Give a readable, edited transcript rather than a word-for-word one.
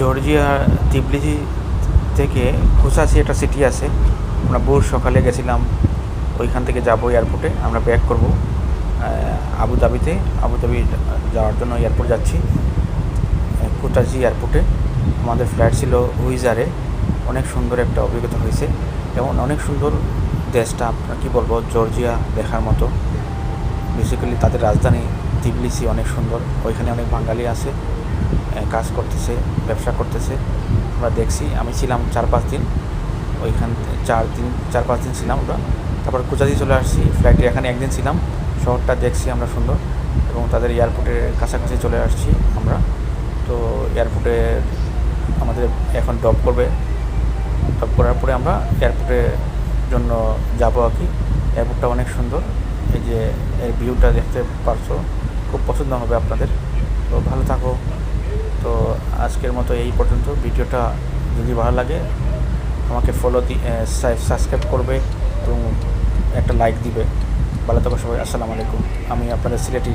Georgia তিবলিজি থেকে কুসাসি একটা city আছে, আমরা ভোর সকালে গেছিলাম। ওইখান থেকে যাব এয়ারপোর্টে, আমরা ব্যাক করব আবুধাবিতে। আবুধাবি যাওয়ার জন্য এয়ারপোর্ট যাচ্ছি, কুটাজি এয়ারপোর্টে। আমাদের ফ্লাইট ছিল হুইজারে। অনেক সুন্দর একটা অভিজ্ঞতা হয়েছে, এবং অনেক সুন্দর দেশটা, আপনার কী বলবো, জর্জিয়া দেখার মতো। বেসিক্যালি তাদের রাজধানী তিবলিসি অনেক সুন্দর, ওইখানে অনেক বাঙালি আছে, কাজ করতেছে, ব্যবসা করতেছে, আমরা দেখছি। আমি ছিলাম 4-5 দিন ওইখান, 4-5 দিন ছিলাম আমরা। তারপর কুচাজি চলে আসছি ফ্লাইটে, এখানে একদিন ছিলাম। শহরটা দেখছি আমরা সুন্দর, এবং তাদের এয়ারপোর্টের কাছাকাছি চলে আসছি আমরা। তো এয়ারপোর্টে আমাদের এখন ড্রপ করবে, ড্রপ করার পরে আমরা এয়ারপোর্টের জন্য যাবো আর কি। এয়ারপোর্টটা অনেক সুন্দর, এই যে এর ভিউটা দেখতে পারছো, খুব পছন্দ হবে আপনাদের। তো ভালো থাকো। তো আজকের মতো এই পর্যন্ত। ভিডিওটা যদি ভালো লাগে আমাকে সাবস্ক্রাইব করবে এবং একটা লাইক দিবে। ভালো থাকো সবাই। আসসালামু আলাইকুম। আমি আপনাদের সিলেটি।